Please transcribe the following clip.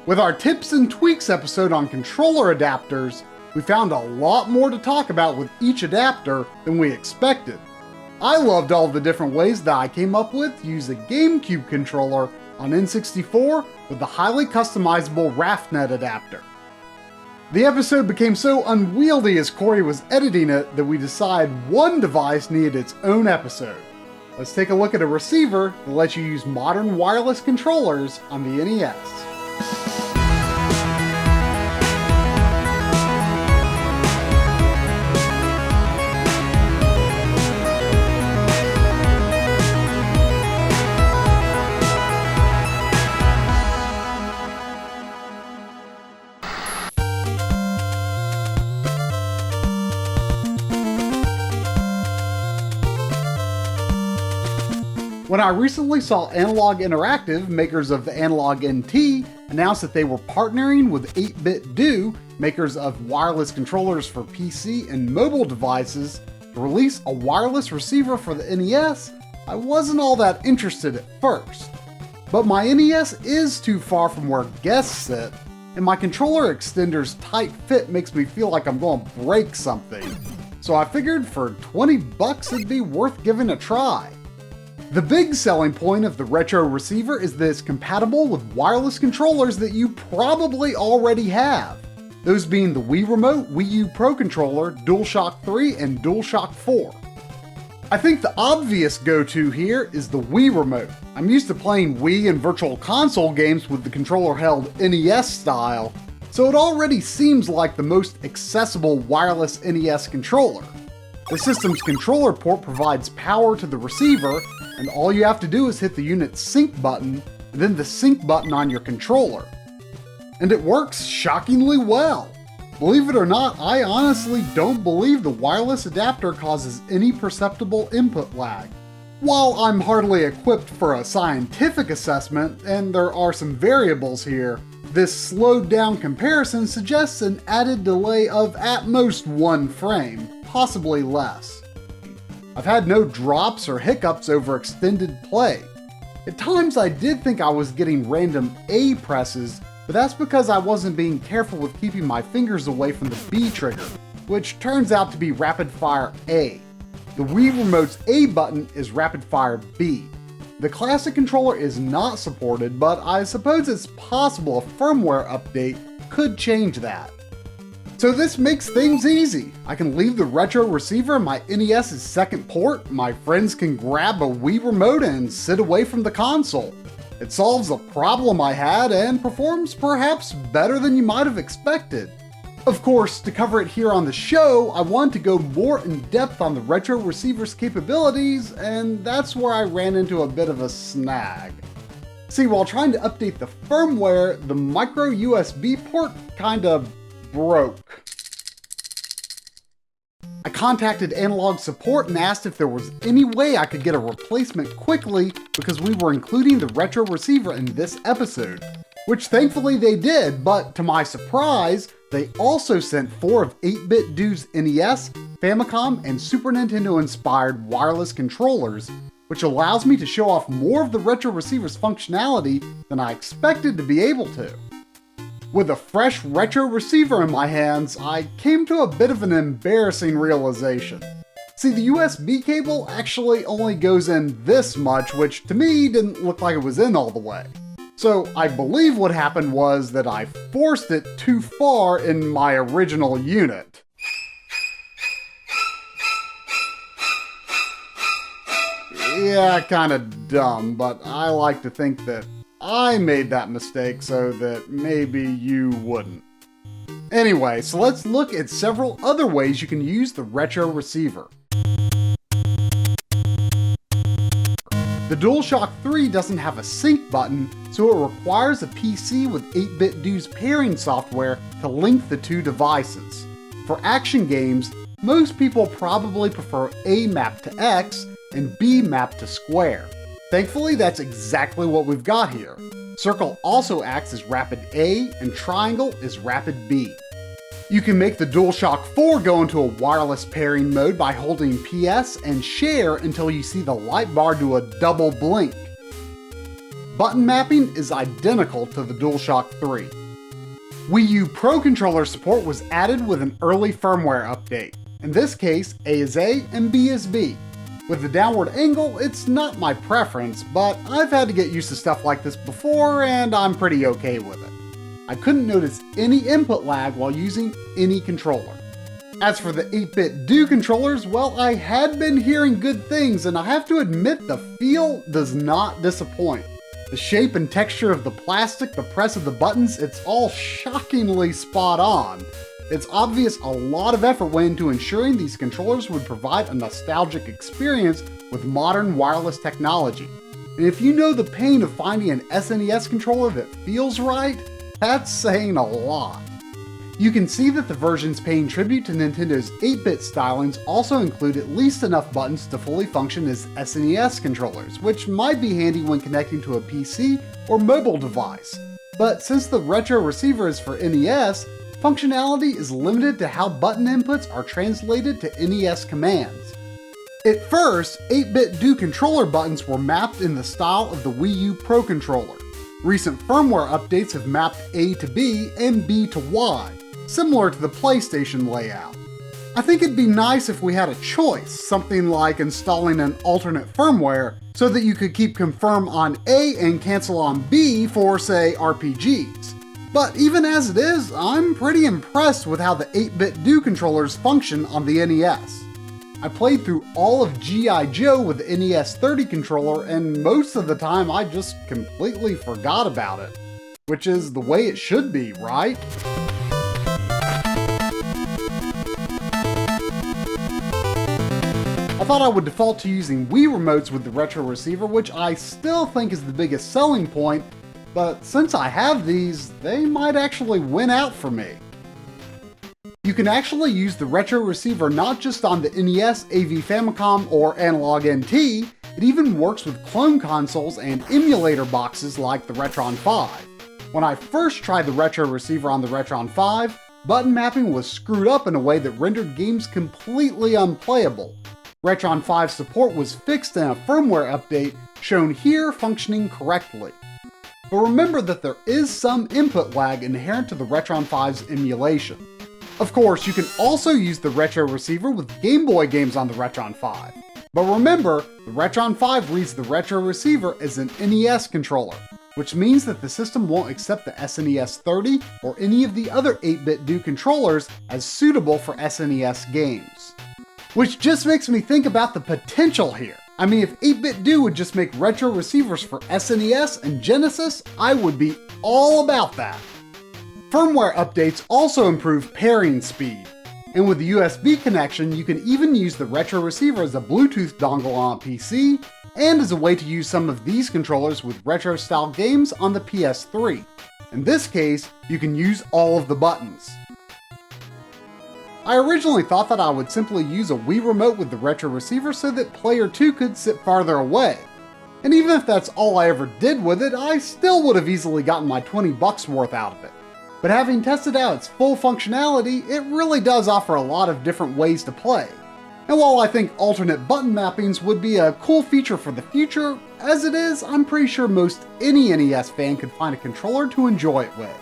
With our tips and tweaks episode on controller adapters, we found a lot more to talk about with each adapter than we expected. I loved all the different ways that I came up with to use a GameCube controller on N64 with the highly customizable RAFnet adapter. The episode became so unwieldy as Coury was editing it that we decided one device needed its own episode. Let's take a look at a receiver that lets you use modern wireless controllers on the NES. When I recently saw Analogue Interactive, makers of the Analogue NT, announce that they were partnering with 8Bitdo, makers of wireless controllers for PC and mobile devices, to release a wireless receiver for the NES, I wasn't all that interested at first. But my NES is too far from where guests sit, and my controller extender's tight fit makes me feel like I'm going to break something. So I figured for 20 bucks it'd be worth giving a try. The big selling point of the Retro Receiver is that it's compatible with wireless controllers that you probably already have, those being the Wii Remote, Wii U Pro Controller, DualShock 3, and DualShock 4. I think the obvious go-to here is the Wii Remote. I'm used to playing Wii and Virtual Console games with the controller held NES style, so it already seems like the most accessible wireless NES controller. The system's controller port provides power to the receiver, and all you have to do is hit the unit's sync button, and then the sync button on your controller. And it works shockingly well. Believe it or not, I honestly don't believe the wireless adapter causes any perceptible input lag. While I'm hardly equipped for a scientific assessment, and there are some variables here, this slowed down comparison suggests an added delay of at most 1 frame, possibly less. I've had no drops or hiccups over extended play. At times I did think I was getting random A presses, but that's because I wasn't being careful with keeping my fingers away from the B trigger, which turns out to be rapid fire A. The Wii Remote's A button is rapid fire B. The classic controller is not supported, but I suppose it's possible a firmware update could change that. So this makes things easy. I can leave the Retro Receiver in my NES's second port, my friends can grab a Wii Remote and sit away from the console. It solves a problem I had and performs perhaps better than you might have expected. Of course, to cover it here on the show, I wanted to go more in depth on the Retro Receiver's capabilities, and that's where I ran into a bit of a snag. See, while trying to update the firmware, the micro USB port kinda broke. I contacted Analogue support and asked if there was any way I could get a replacement quickly because we were including the Retro Receiver in this episode, which thankfully they did, but to my surprise, they also sent 4 of 8Bitdo's NES, Famicom, and Super Nintendo inspired wireless controllers, which allows me to show off more of the Retro Receiver's functionality than I expected to be able to. With a fresh Retro Receiver in my hands, I came to a bit of an embarrassing realization. See, the USB cable actually only goes in this much, which to me didn't look like it was in all the way. So I believe what happened was that I forced it too far in my original unit. Yeah, kinda dumb, but I like to think that I made that mistake so that maybe you wouldn't. Anyway, so let's look at several other ways you can use the Retro Receiver. The DualShock 3 doesn't have a sync button, so it requires a PC with 8Bitdo's pairing software to link the two devices. For action games, most people probably prefer A mapped to X and B mapped to square. Thankfully, that's exactly what we've got here. Circle also acts as rapid A, and triangle is rapid B. You can make the DualShock 4 go into a wireless pairing mode by holding PS and share until you see the light bar do a double blink. button mapping is identical to the DualShock 3. Wii U Pro Controller support was added with an early firmware update. In this case, A is A and B is B. With the downward angle, it's not my preference, but I've had to get used to stuff like this before and I'm pretty okay with it. I couldn't notice any input lag while using any controller. As for the 8BitDo controllers, well, I had been hearing good things, and I have to admit the feel does not disappoint. The shape and texture of the plastic, the press of the buttons, it's all shockingly spot on. It's obvious a lot of effort went into ensuring these controllers would provide a nostalgic experience with modern wireless technology. And if you know the pain of finding an SNES controller that feels right, that's saying a lot. You can see that the versions paying tribute to Nintendo's 8-bit stylings also include at least enough buttons to fully function as SNES controllers, which might be handy when connecting to a PC or mobile device. But since the Retro Receiver is for NES, functionality is limited to how button inputs are translated to NES commands. At first, 8BitDo controller buttons were mapped in the style of the Wii U Pro Controller. Recent firmware updates have mapped A to B and B to Y, similar to the PlayStation layout. I think it'd be nice if we had a choice, something like installing an alternate firmware so that you could keep confirm on A and cancel on B for, say, RPGs. But even as it is, I'm pretty impressed with how the 8BitDo controllers function on the NES. I played through all of G.I. Joe with the NES 30 controller, and most of the time I just completely forgot about it. Which is the way it should be, right? I thought I would default to using Wii remotes with the Retro Receiver, which I still think is the biggest selling point, but since I have these, they might actually win out for me. You can actually use the Retro Receiver not just on the NES, AV Famicom, or Analogue NT, it even works with clone consoles and emulator boxes like the Retron 5. When I first tried the Retro Receiver on the Retron 5, button mapping was screwed up in a way that rendered games completely unplayable. Retron 5 support was fixed in a firmware update, shown here functioning correctly. But remember that there is some input lag inherent to the Retron 5's emulation. Of course, you can also use the Retro Receiver with Game Boy games on the Retron 5. But remember, the Retron 5 reads the Retro Receiver as an NES controller, which means that the system won't accept the SNES 30 or any of the other 8BitDo controllers as suitable for SNES games. Which just makes me think about the potential here. I mean, if 8BitDo would just make retro receivers for SNES and Genesis, I would be all about that. Firmware updates also improve pairing speed. And with the USB connection, you can even use the Retro Receiver as a Bluetooth dongle on a PC, and as a way to use some of these controllers with retro-style games on the PS3. In this case, you can use all of the buttons. I originally thought that I would simply use a Wii remote with the Retro Receiver so that player 2 could sit farther away. And even if that's all I ever did with it, I still would have easily gotten my $20 worth out of it. But having tested out its full functionality, it really does offer a lot of different ways to play. And while I think alternate button mappings would be a cool feature for the future, as it is, I'm pretty sure most any NES fan could find a controller to enjoy it with.